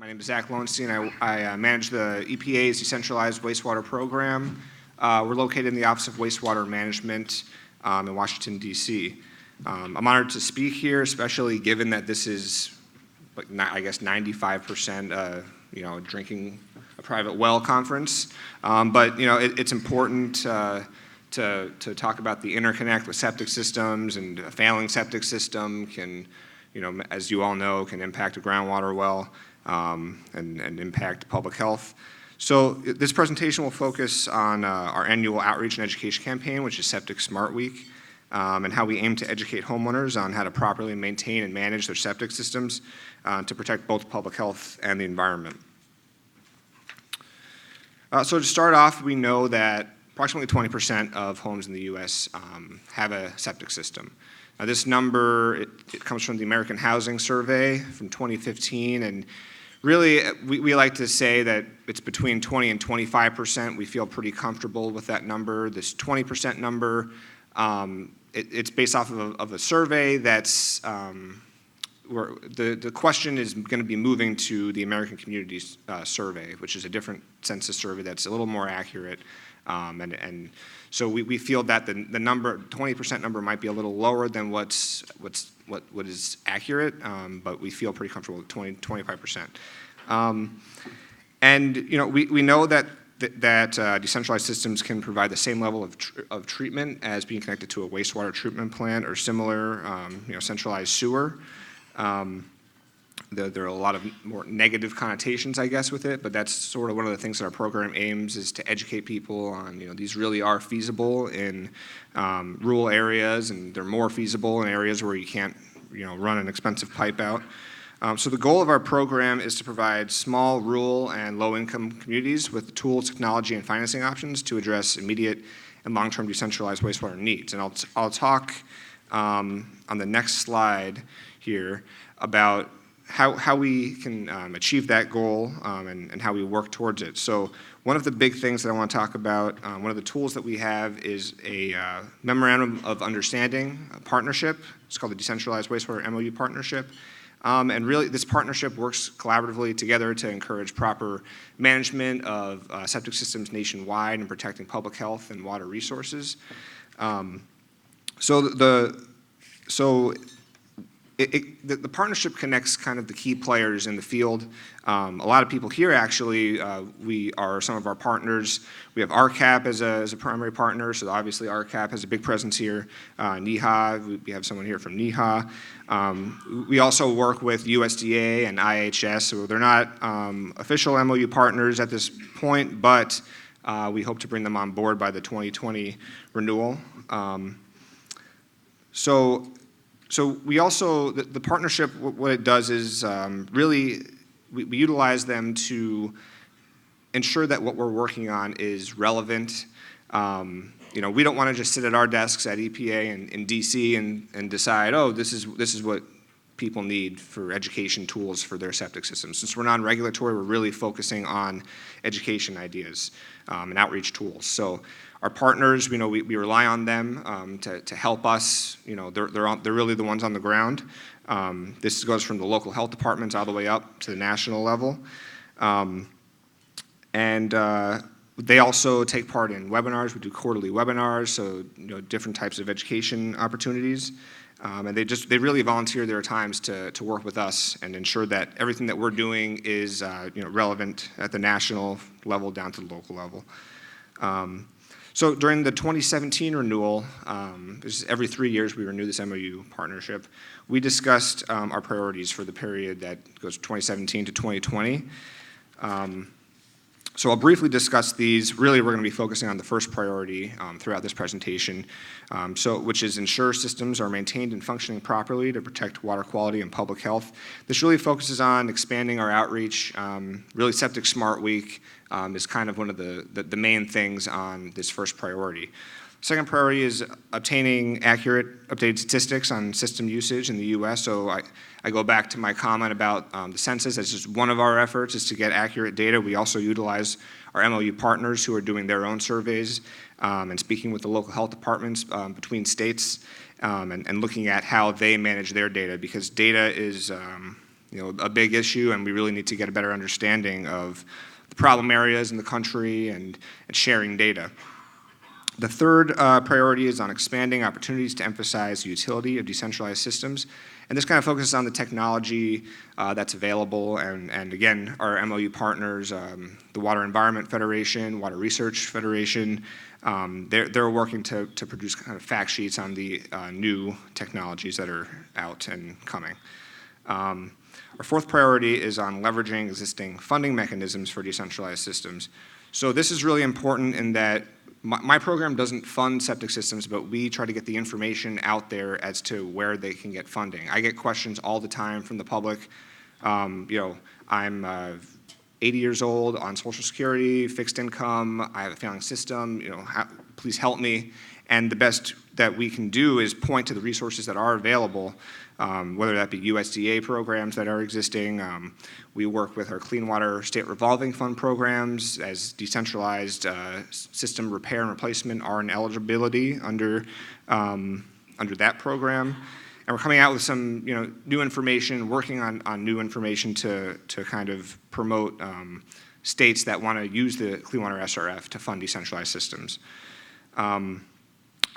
My name is Lowenstein. I manage the EPA's decentralized wastewater program. We're located in the Office of Wastewater Management in Washington, D.C. I'm honored to speak here, especially given that this is, I guess, 95% drinking a private well conference. But it's important to talk about the interconnect with septic systems, and a failing septic system can, as you all know, can impact a groundwater well and impact public health. So this presentation will focus on our annual outreach and education campaign, which is Septic Smart Week, and how we aim to educate homeowners on how to properly maintain and manage their septic systems to protect both public health and the environment. So to start off, we know that approximately 20% of homes in the U.S. Have a septic system. Now this number, it comes from the American Housing Survey from 2015, and really we like to say that it's between 20 and 25%. We feel pretty comfortable with that number. This 20% number, it's based off of a survey that's, where the question is going to be moving to the American Communities Survey, which is a different census survey that's a little more accurate. And so we feel that the number, 20% number, might be a little lower than what is accurate, but we feel pretty comfortable with 25%. And we know that decentralized systems can provide the same level of treatment as being connected to a wastewater treatment plant or similar, centralized sewer. There are a lot of more negative connotations, I guess, with it, but that's sort of one of the things that our program aims, is to educate people on, these really are feasible in rural areas, and they're more feasible in areas where you can't, run an expensive pipe out. So the goal of our program is to provide small, rural, and low-income communities with the tools, technology, and financing options to address immediate and long-term decentralized wastewater needs. And I'll talk on the next slide here about how we can achieve that goal and how we work towards it. So one of the big things that I want to talk about, one of the tools that we have, is a memorandum of understanding, a partnership. It's called the Decentralized Wastewater MOU Partnership. And really, this partnership works collaboratively together to encourage proper management of septic systems nationwide and protecting public health and water resources. The partnership connects kind of the key players in the field. A lot of people here, actually, we are some of our partners. We have RCAP as a primary partner, so obviously RCAP has a big presence here. NEHA, we have someone here from NEHA. We also work with USDA and IHS, so they're not official MOU partners at this point, but we hope to bring them on board by the 2020 renewal. So we also, the partnership, what it does is really, we utilize them to ensure that what we're working on is relevant. We don't want to just sit at our desks at EPA in DC and decide, oh, this is what people need for education tools for their septic systems. Since we're non-regulatory, we're really focusing on education ideas and outreach tools. So our partners, we rely on them to help us. They're really the ones on the ground. This goes from the local health departments all the way up to the national level. They also take part in webinars. We do quarterly webinars, so different types of education opportunities. And they really volunteer their times to work with us and ensure that everything that we're doing is relevant at the national level down to the local level. So during the 2017 renewal, this is every 3 years we renew this MOU partnership, we discussed our priorities for the period that goes 2017 to 2020. So I'll briefly discuss these. Really, we're going to be focusing on the first priority throughout this presentation, which is ensure systems are maintained and functioning properly to protect water quality and public health. This really focuses on expanding our outreach. Really, Septic Smart Week is kind of one of the main things on this first priority. Second priority is obtaining accurate, updated statistics on system usage in the U.S. So I go back to my comment about the census. That's just one of our efforts, is to get accurate data. We also utilize our MOU partners who are doing their own surveys and speaking with the local health departments between states and looking at how they manage their data, because data is a big issue, and we really need to get a better understanding of the problem areas in the country and sharing data. The third priority is on expanding opportunities to emphasize the utility of decentralized systems. And this kind of focuses on the technology that's available. And again, our MOU partners, the Water Environment Federation, Water Research Federation, they're working to produce kind of fact sheets on the new technologies that are out and coming. Our fourth priority is on leveraging existing funding mechanisms for decentralized systems. So this is really important in that my program doesn't fund septic systems, but we try to get the information out there as to where they can get funding. I get questions all the time from the public. I'm 80 years old, on Social Security, fixed income, I have a failing system, please help me. And the best that we can do is point to the resources that are available, whether that be USDA programs that are existing. We work with our Clean Water State Revolving Fund programs as decentralized system repair and replacement are an eligibility under that program. And we're coming out with some new information, working on new information to kind of promote states that want to use the Clean Water SRF to fund decentralized systems.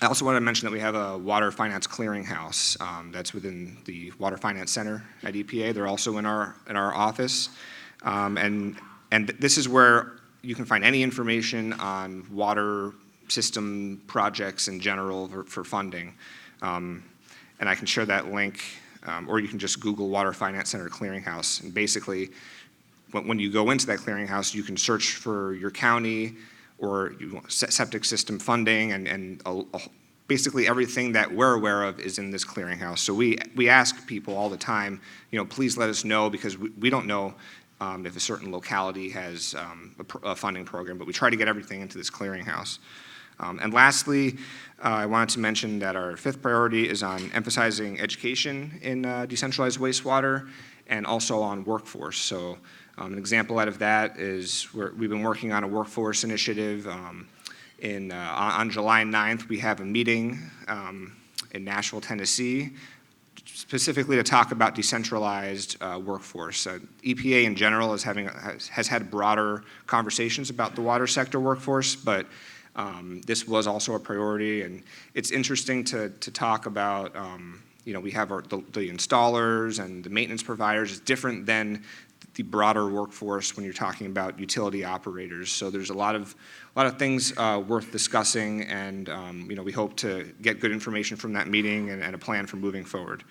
I also want to mention that we have a water finance clearinghouse that's within the Water Finance Center at EPA. They're also in our office, and this is where you can find any information on water system projects in general for funding. And I can share that link, or you can just Google Water Finance Center Clearinghouse. And basically, when you go into that clearinghouse, you can search for your county or septic system funding, and basically everything that we're aware of is in this clearinghouse. So we ask people all the time, please let us know, because we don't know if a certain locality has a funding program, but we try to get everything into this clearinghouse. And lastly, I wanted to mention that our fifth priority is on emphasizing education in decentralized wastewater and also on workforce. So an example out of that is we've been working on a workforce initiative. On July 9th, we have a meeting in Nashville, Tennessee, specifically to talk about decentralized workforce. EPA in general has had broader conversations about the water sector workforce, but this was also a priority, and it's interesting to talk about. We have the installers and the maintenance providers. It's different than the broader workforce when you're talking about utility operators. So there's a lot of things worth discussing, and we hope to get good information from that meeting and a plan for moving forward.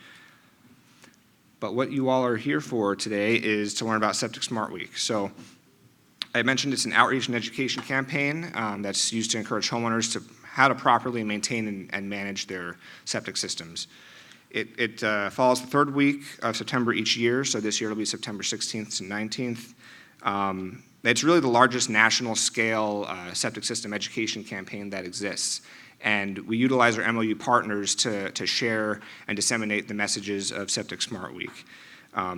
But what you all are here for today is to learn about Septic Smart Week. So I mentioned it's an outreach and education campaign that's used to encourage homeowners to how to properly maintain and manage their septic systems. It follows the third week of September each year, so this year it'll be September 16th to 19th. It's really the largest national scale septic system education campaign that exists. And we utilize our MOU partners to share and disseminate the messages of Septic Smart Week.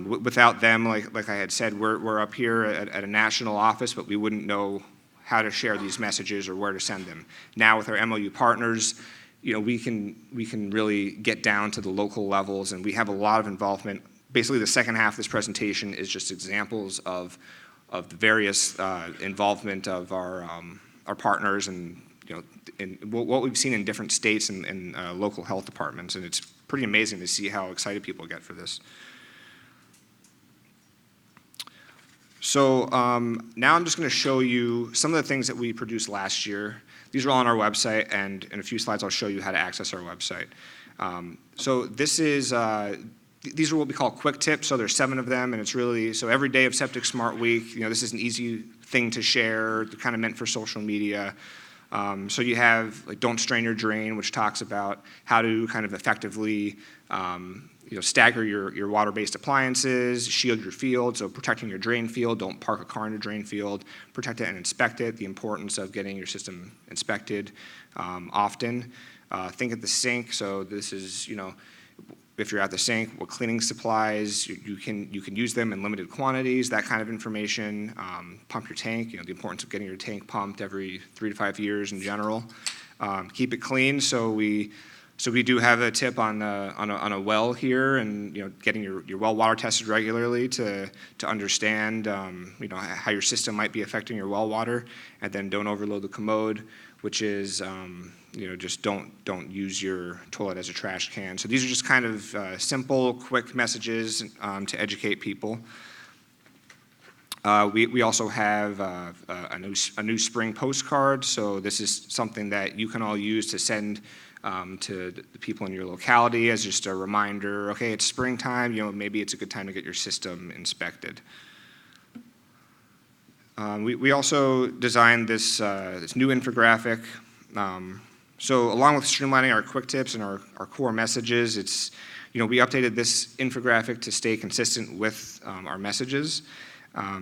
Without them, like I had said, we're up here at a national office, but we wouldn't know how to share these messages or where to send them. Now with our MOU partners, we can really get down to the local levels, and we have a lot of involvement. Basically, the second half of this presentation is just examples of the various involvement of our partners and in what we've seen in different states and local health departments, and it's pretty amazing to see how excited people get for this. So now I'm just going to show you some of the things that we produced last year. These are all on our website, and in a few slides I'll show you how to access our website. So these are what we call quick tips, so there's 7 of them, and it's really, so every day of Septic Smart Week, this is an easy thing to share, kind of meant for social media. So you have Don't Strain Your Drain, which talks about how to kind of effectively stagger your water-based appliances, shield your field, so protecting your drain field, don't park a car in a drain field, protect it and inspect it, the importance of getting your system inspected often. Think at the sink, so this is, if you're at the sink, what cleaning supplies, you can use them in limited quantities, that kind of information. Pump your tank, the importance of getting your tank pumped every 3 to 5 years in general. Keep it clean, so we So we do have a tip on a well here, and getting your well water tested regularly to understand how your system might be affecting your well water, and then don't overload the commode, which is just don't use your toilet as a trash can. So these are just kind of simple, quick messages to educate people. We also have a new spring postcard. So this is something that you can all use to send to the people in your locality as just a reminder. Okay, it's springtime. Maybe it's a good time to get your system inspected. We also designed this new infographic. So along with streamlining our quick tips and our core messages, we updated this infographic to stay consistent with our messages.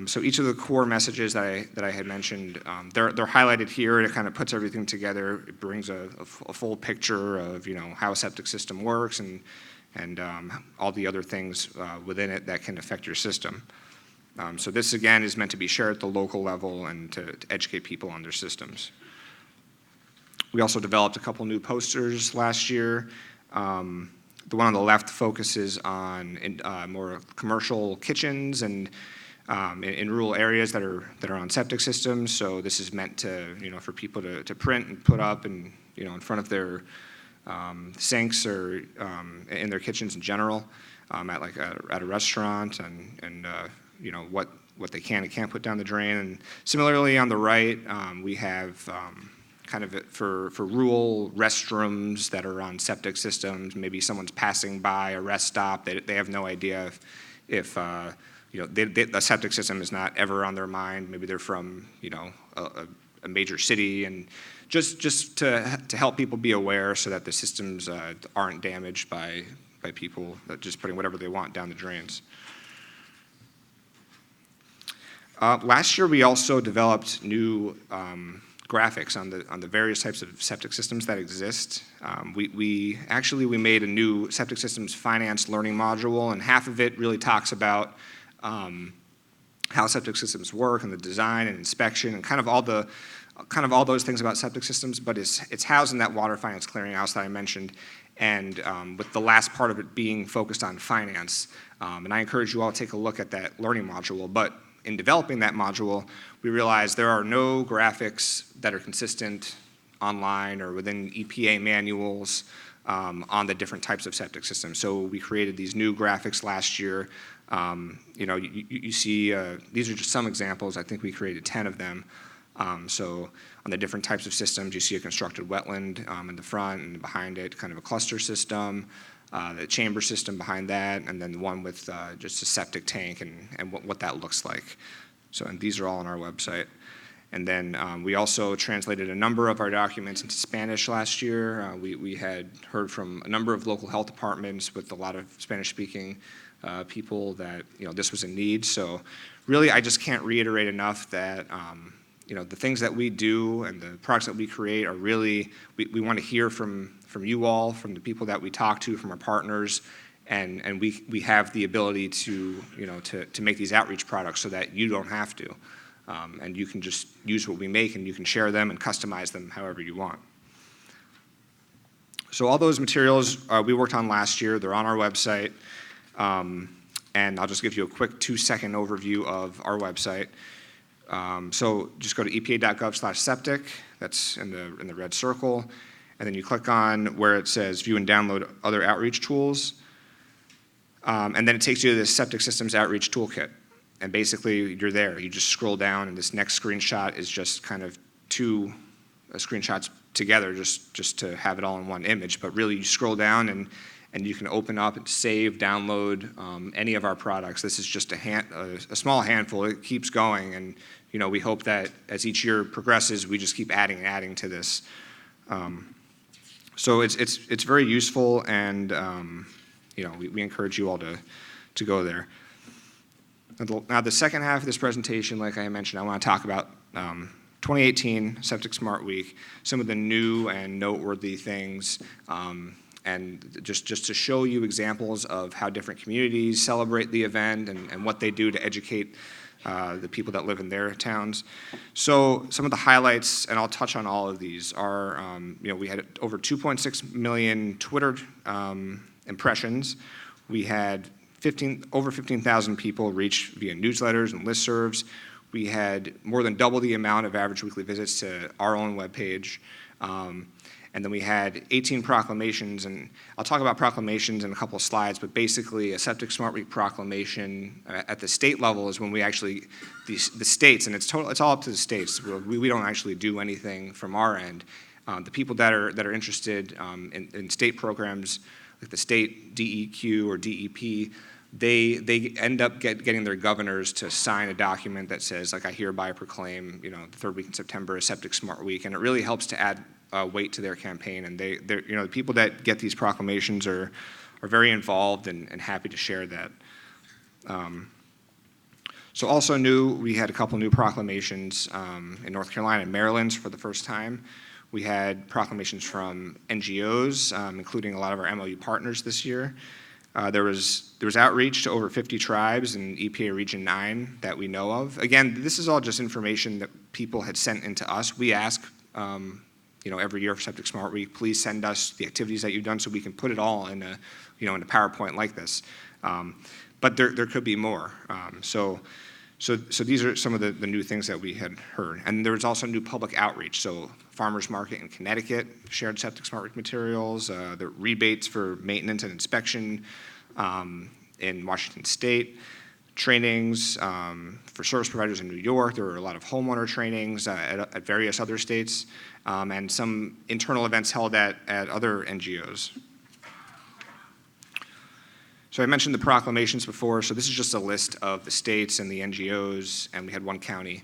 So each of the core messages that I had mentioned, they're highlighted here, and it kind of puts everything together. It brings a full picture of how a septic system works and all the other things within it that can affect your system. So this again is meant to be shared at the local level and to educate people on their systems. We also developed a couple new posters last year. The one on the left focuses on more commercial kitchens and in rural areas that are on septic systems. So this is meant to for people to print and put up and in front of their sinks or in their kitchens in general, at a restaurant and what they can and can't put down the drain. And similarly on the right, we have kind of for rural restrooms that are on septic systems. Maybe someone's passing by a rest stop. They have no idea if the septic system is not ever on their mind. Maybe they're from a major city, and just to help people be aware so that the systems aren't damaged by people that just putting whatever they want down the drains. Last year we also developed new graphics on the various types of septic systems that exist. We made a new septic systems finance learning module, and half of it really talks about how septic systems work and the design and inspection and kind of all those things about septic systems, but it's housed in that water finance clearinghouse that I mentioned, and with the last part of it being focused on finance. And I encourage you all to take a look at that learning module. But in developing that module, we realized there are no graphics that are consistent online or within EPA manuals on the different types of septic systems. So we created these new graphics last year. You see, these are just some examples. I think we created 10 of them. So on the different types of systems, you see a constructed wetland in the front, and behind it kind of a cluster system, the chamber system behind that, and then the one with just a septic tank and what that looks like. So, and these are all on our website. And then we also translated a number of our documents into Spanish last year. We had heard from a number of local health departments with a lot of Spanish-speaking people that this was a need. So really, I just can't reiterate enough that the things that we do and the products that we create are really, we want to hear from you all, from the people that we talk to, from our partners, and we have the ability to make these outreach products so that you don't have to. And you can just use what we make, and you can share them and customize them however you want. So all those materials we worked on last year. They're on our website. And I'll just give you a quick 2-second overview of our website. So just go to epa.gov/septic. That's in the red circle. And then you click on where it says View and Download Other Outreach Tools. And then it takes you to the Septic Systems Outreach Toolkit. And basically, you're there. You just scroll down, and this next screenshot is just kind of two screenshots together just to have it all in one image. But really, you scroll down, and you can open up and save, download any of our products. This is just a small handful. It keeps going, and we hope that as each year progresses, we just keep adding and adding to this. So it's very useful, and we encourage you all to go there. Now, the second half of this presentation, like I mentioned, I want to talk about 2018 Septic Smart Week, some of the new and noteworthy things, and just to show you examples of how different communities celebrate the event and what they do to educate the people that live in their towns. So some of the highlights, and I'll touch on all of these, are we had over 2.6 million Twitter impressions. We had over 15,000 people reach via newsletters and listservs. We had more than double the amount of average weekly visits to our own webpage. And then we had 18 proclamations, and I'll talk about proclamations in a couple of slides, but basically a Septic Smart Week proclamation at the state level is when we actually, the states, and it's all up to the states. We don't actually do anything from our end. The people that are interested in state programs, like the state DEQ or DEP, they end up getting their governors to sign a document that says, like, I hereby proclaim, the third week in September is Septic Smart Week, and it really helps to add weight to their campaign. And the people that get these proclamations are very involved and happy to share that. So also new, we had a couple new proclamations in North Carolina and Maryland for the first time. We had proclamations from NGOs, including a lot of our MOU partners this year. There was outreach to over 50 tribes in EPA Region 9 that we know of. Again, this is all just information that people had sent into us. We ask, every year for Septic Smart Week, please send us the activities that you've done so we can put it all in a PowerPoint like this. But there could be more. So these are some of the new things that we had heard. And there was also new public outreach. So Farmers Market in Connecticut shared Septic Smart Week materials. The rebates for maintenance and inspection in Washington State. Trainings for service providers in New York. There were a lot of homeowner trainings at various other states. And some internal events held at other NGOs. So I mentioned the proclamations before, so this is just a list of the states and the NGOs, and we had one county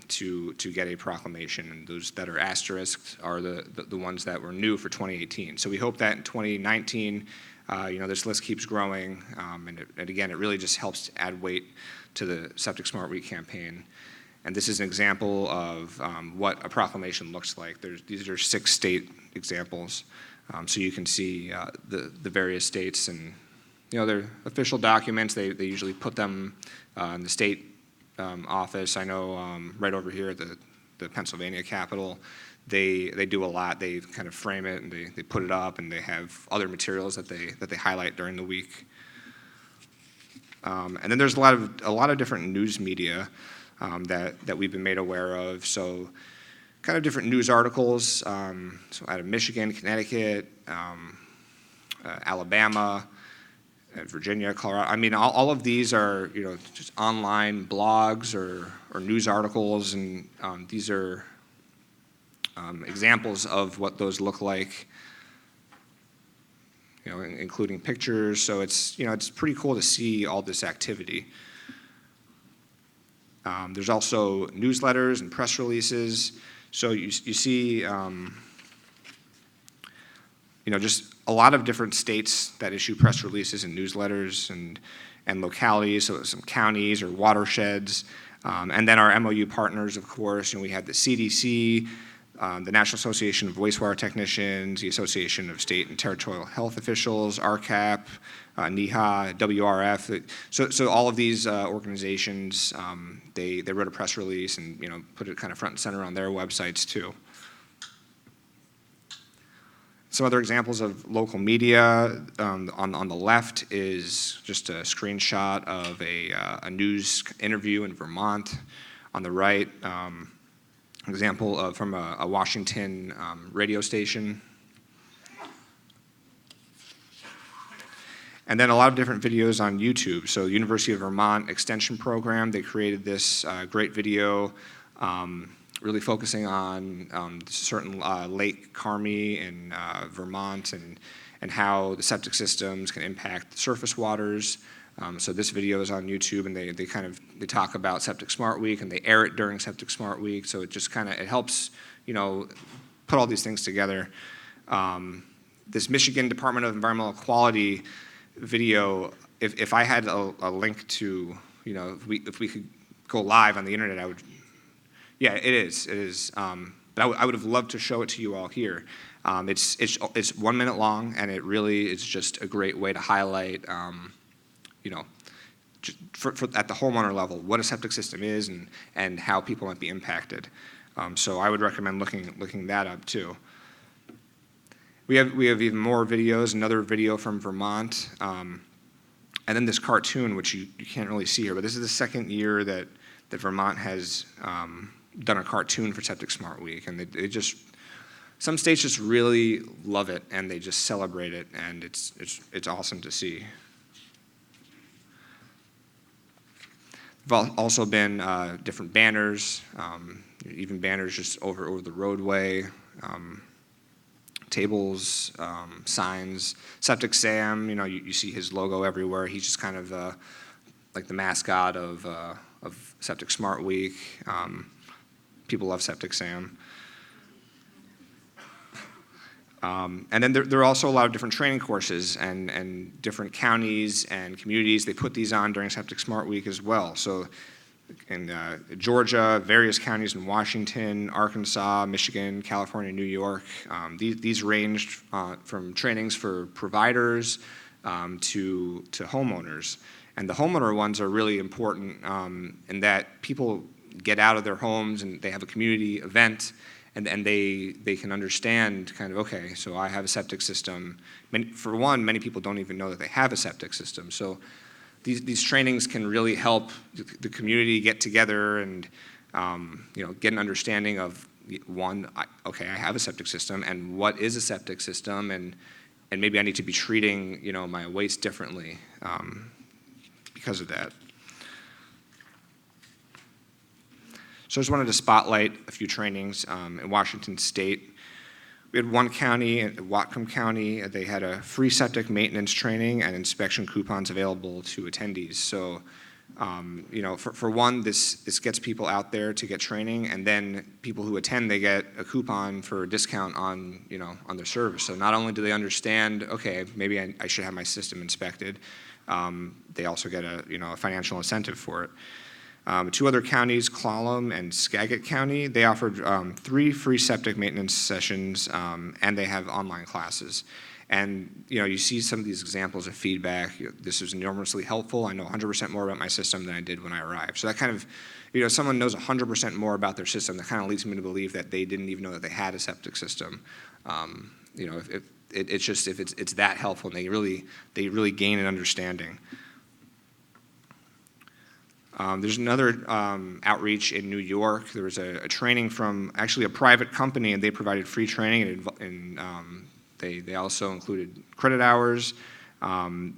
to get a proclamation, and those that are asterisked are the ones that were new for 2018. So we hope that in 2019, this list keeps growing, and again, it really just helps to add weight to the Septic Smart Week campaign. And this is an example of what a proclamation looks like. These are 6 state examples, so you can see the various states, and they're official documents. They usually put them in the state office. I know right over here at the Pennsylvania Capitol, they do a lot. They kind of frame it and they put it up, and they have other materials that they highlight during the week. And then there's a lot of different news media that we've been made aware of. So kind of different news articles. So out of Michigan, Connecticut, Alabama, Virginia, Colorado. I mean, all of these are just online blogs or news articles, and these are examples of what those look like. Including pictures. So it's pretty cool to see all this activity. There's also newsletters and press releases. So you see, just a lot of different states that issue press releases and newsletters and localities, so some counties or watersheds. And then our MOU partners, of course, we had the CDC, the National Association of Wastewater Technicians, the Association of State and Territorial Health Officials, RCAP, NEHA, WRF. So all of these organizations, they wrote a press release and put it kind of front and center on their websites too. Some other examples of local media on the left is just a screenshot of a news interview in Vermont. On the right, example from a Washington radio station. And then a lot of different videos on YouTube. So the University of Vermont Extension Program, they created this great video really focusing on certain Lake Carmi in Vermont and how the septic systems can impact the surface waters. So this video is on YouTube, and they talk about Septic Smart Week, and they air it during Septic Smart Week. So it just it helps put all these things together. This Michigan Department of Environmental Quality video, if I had a link to if we could go live on the internet, I would. Yeah, it is. But I would have loved to show it to you all here. It's 1 minute long, and it really is just a great way to highlight at the homeowner level, what a septic system is and how people might be impacted. So I would recommend looking that up too. We have even more videos, another video from Vermont, and then this cartoon, which you can't really see here, but this is the second year that Vermont has done a cartoon for Septic Smart Week, and they just, some states just really love it, and they just celebrate it, and it's awesome to see. There've also been different banners, even banners just over the roadway, tables, signs. Septic Sam, you see his logo everywhere. He's just kind of like the mascot of Septic Smart Week. People love Septic Sam. And then there are also a lot of different training courses and different counties and communities. They put these on during Septic Smart Week as well. So in Georgia, various counties in Washington, Arkansas, Michigan, California, New York. These ranged from trainings for providers to homeowners. And the homeowner ones are really important in that people get out of their homes and they have a community event, and they can understand kind of, okay, so I have a septic system. For one, many people don't even know that they have a septic system. So these trainings can really help the community get together and get an understanding of, one, okay, I have a septic system, and what is a septic system, and maybe I need to be treating my waste differently because of that. So I just wanted to spotlight a few trainings in Washington State. We had one county, Whatcom County, they had a free septic maintenance training and inspection coupons available to attendees. So, for one, this gets people out there to get training, and then people who attend, they get a coupon for a discount on their service. So not only do they understand, okay, maybe I should have my system inspected, they also get a financial incentive for it. Two other counties, Clallam and Skagit County, they offered 3 free septic maintenance sessions, and they have online classes. And you see some of these examples of feedback. This was enormously helpful. I know 100% more about my system than I did when I arrived. So that kind of, someone knows 100% more about their system, that kind of leads me to believe that they didn't even know that they had a septic system. If it's that helpful, and they really gain an understanding. There's another outreach in New York. There was a training from actually a private company, and they provided free training, and they also included credit hours on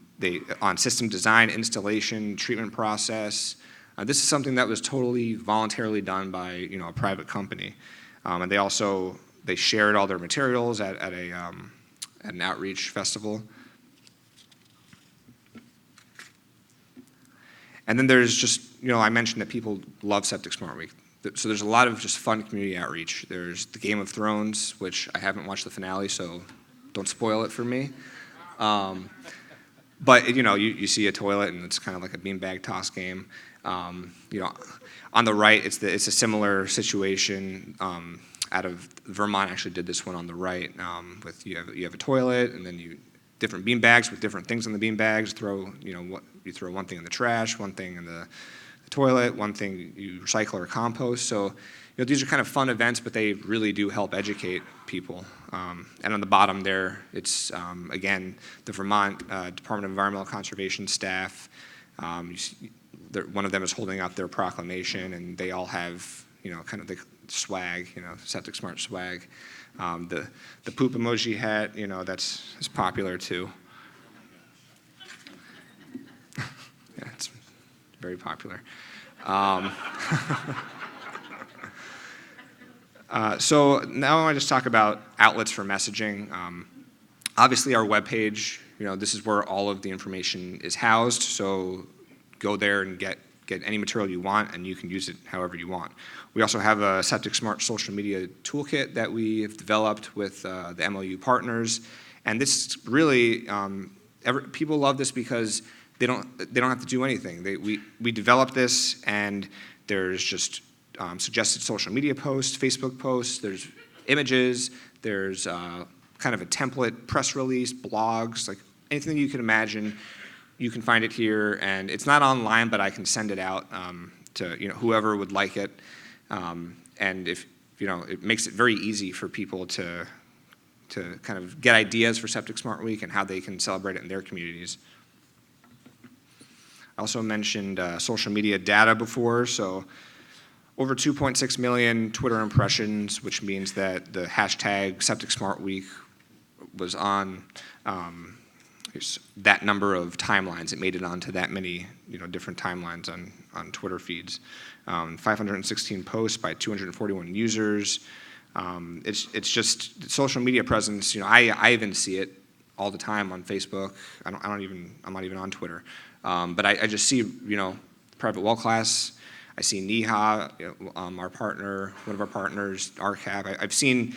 system design, installation, treatment process. This is something that was totally voluntarily done by a private company, and they shared all their materials at an outreach festival. And then there's just, I mentioned that people love Septic Smart Week. So there's a lot of just fun community outreach. There's the Game of Thrones, which I haven't watched the finale, so don't spoil it for me. But, you see a toilet, and it's kind of like a beanbag toss game. On the right, it's a similar situation. Out of Vermont actually did this one on the right. With you have a toilet, and then different bean bags with different things on the bean bags. You throw one thing in the trash, one thing in the toilet, one thing you recycle or compost. So these are kind of fun events, but they really do help educate people. And on the bottom there, it's again the Vermont Department of Environmental Conservation staff. One of them is holding up their proclamation, and they all have kind of the swag, Septic Smart swag. The poop emoji hat, that's popular too. Yeah, it's very popular. So now I want to just talk about outlets for messaging. Obviously, our webpage, this is where all of the information is housed. So go there and get any material you want, and you can use it however you want. We also have a Septic Smart social media toolkit that we have developed with the MOU partners, and this really people love this because they don't have to do anything. We developed this, and there's just suggested social media posts, Facebook posts. There's images. There's kind of a template press release, blogs, like anything you can imagine. you can find it here, and it's not online, but I can send it out to whoever would like it. And if it makes it very easy for people to kind of get ideas for Septic Smart Week and how they can celebrate it in their communities. I also mentioned social media data before, so over 2.6 million Twitter impressions, which means that the hashtag Septic Smart Week was on that number of timelines. It made it onto that many different timelines on Twitter feeds. 516 posts by 241 users. It's just social media presence. I even see it all the time on Facebook. I'm not even on Twitter. But I just see private well class. I see NEHA, our partner, one of our partners, RCAP. I've seen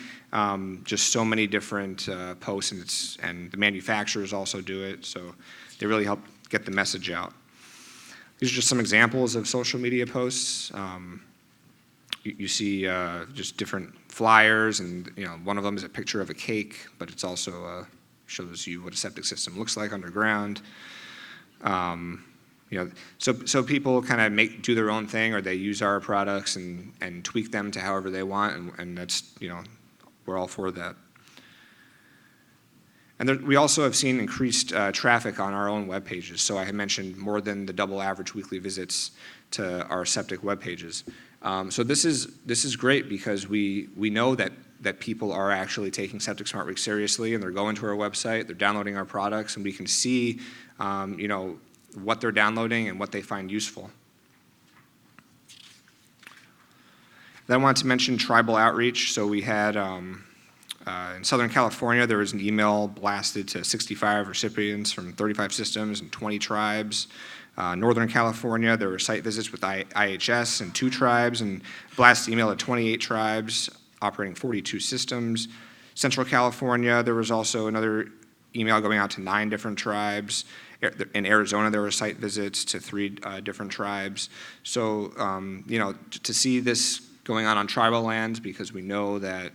just so many different posts, and the manufacturers also do it, so they really help get the message out. These are just some examples of social media posts. You see just different flyers, and one of them is a picture of a cake, but it's also shows you what a septic system looks like underground. So people kind of do their own thing, or they use our products and tweak them to however they want, and that's we're all for that. And we also have seen increased traffic on our own web pages. So I had mentioned more than the double average weekly visits to our septic web pages. So this is great because we know that people are actually taking Septic Smart Week seriously, and they're going to our website, they're downloading our products, and we can see what they're downloading and what they find useful. Then I wanted to mention tribal outreach. So we had, in Southern California, there was an email blasted to 65 recipients from 35 systems and 20 tribes. Northern California, there were site visits with IHS and 2 tribes, and blasted email to 28 tribes operating 42 systems. Central California, there was also another email going out to 9 different tribes. In Arizona, there were site visits to 3 different tribes. So, to see this going on tribal lands, because we know that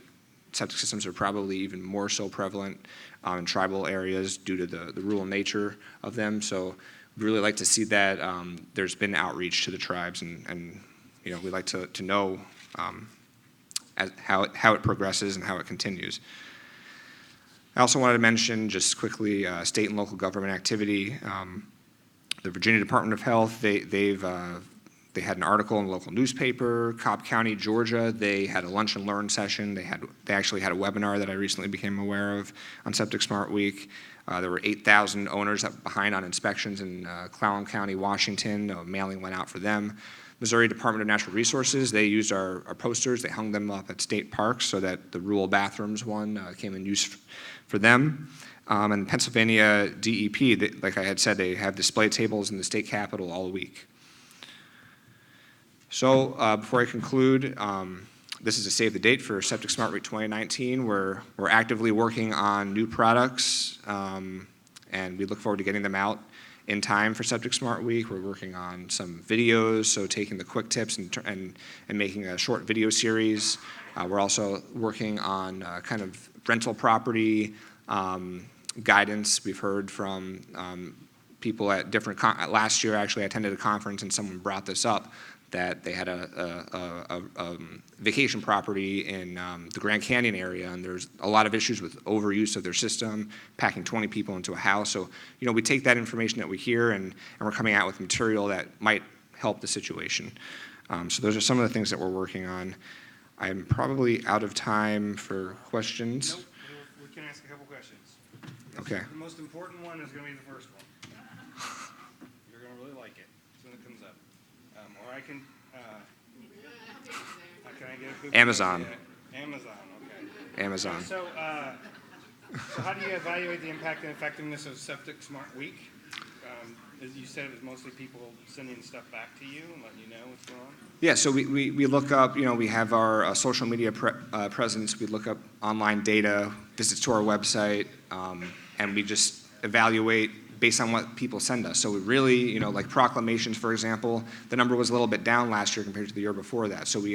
septic systems are probably even more so prevalent in tribal areas due to the rural nature of them. So, we'd really like to see that there's been outreach to the tribes, and we'd like to know how it progresses and how it continues. I also wanted to mention just quickly state and local government activity. The Virginia Department of Health, they had an article in a local newspaper. Cobb County, Georgia, they had a lunch and learn session. They actually had a webinar that I recently became aware of on Septic Smart Week. There were 8,000 owners that were behind on inspections in Clallam County, Washington. A mailing went out for them. Missouri Department of Natural Resources, they used our posters. They hung them up at state parks so that the rural bathrooms one came in use for them. And Pennsylvania DEP, like I had said, they have display tables in the state capitol all week. So before I conclude, this is a save the date for Septic Smart Week 2019. We're actively working on new products, and we look forward to getting them out in time for Septic Smart Week. We're working on some videos, so taking the quick tips and making a short video series. We're also working on kind of rental property guidance. We've heard from people at different, last year actually I attended a conference and someone brought this up, that they had a vacation property in the Grand Canyon area, and there's a lot of issues with overuse of their system, packing 20 people into a house. So, we take that information that we hear, and we're coming out with material that might help the situation. So those are some of the things that we're working on. I'm probably out of time for questions. Nope, we can ask a couple questions. Okay. The most important one is going to be the first one. You're going to really like it when it comes up. Or I can I get a cookie? Amazon. Amazon, okay. Amazon. So how do you evaluate the impact and effectiveness of Septic Smart Week? As you said, it was mostly people sending stuff back to you and letting you know what's going on? Yeah, so we look up, we have our social media presence. We look up online data, visits to our website, and we just evaluate based on what people send us. So we really, like Proclamations, for example, the number was a little bit down last year compared to the year before that. So we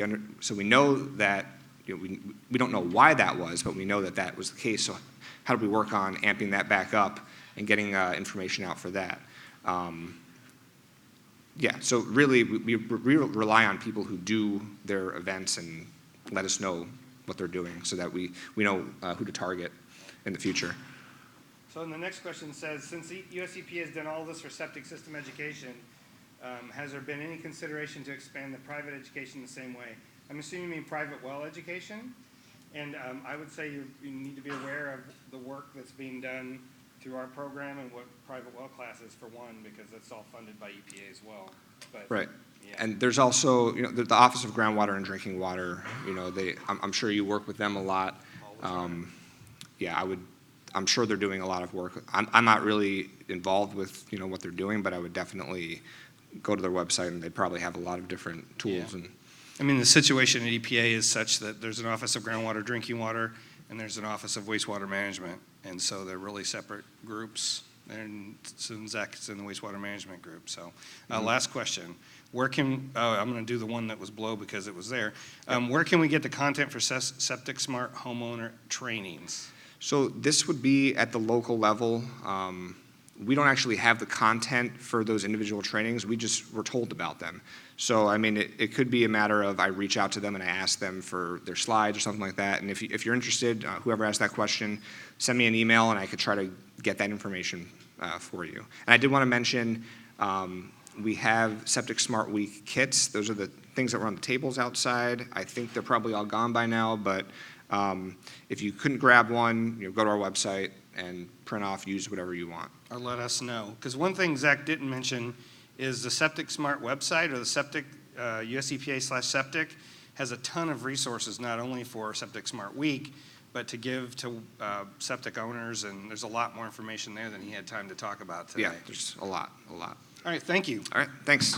know that, we don't know why that was, but we know that that was the case. So how do we work on amping that back up and getting information out for that? Yeah, so really, we rely on people who do their events and let us know what they're doing so that we know who to target in the future. So then the next question says, since the US EPA has done all this for septic system education, has there been any consideration to expand the private education the same way? I'm assuming you mean private well education, and I would say you need to be aware of the work that's being done through our program and what private well class is for one, because that's all funded by EPA as well. But, Right. yeah. And there's also, the Office of Groundwater and Drinking Water, I'm sure you work with them a lot. Yeah, I'm sure they're doing a lot of work. I'm not really involved with, what they're doing, but I would definitely go to their website, and they probably have a lot of different tools. Yeah. And I mean, the situation at EPA is such that there's an Office of Groundwater Drinking Water and there's an Office of Wastewater Management. And so they're really separate groups. And Zach's in the wastewater management group. So last question. Where can, I'm going to do the one that was below because it was there. Where can we get the content for Septic Smart homeowner trainings? So this would be at the local level. We don't actually have the content for those individual trainings. We're told about them. So, I mean, it could be a matter of I reach out to them and I ask them for their slides or something like that. And if you're interested, whoever asked that question, send me an email and I could try to get that information for you. And I did want to mention we have Septic Smart Week kits. Those are the things that were on the tables outside. I think they're probably all gone by now, but if you couldn't grab one, go to our website and print off, use whatever you want. Or let us know. Because one thing Zach didn't mention is the Septic Smart website, or the Septic, US EPA/Septic, has a ton of resources, not only for Septic Smart Week, but to give to septic owners, and there's a lot more information there than he had time to talk about today. Yeah, there's a lot. All right, thank you. All right, thanks.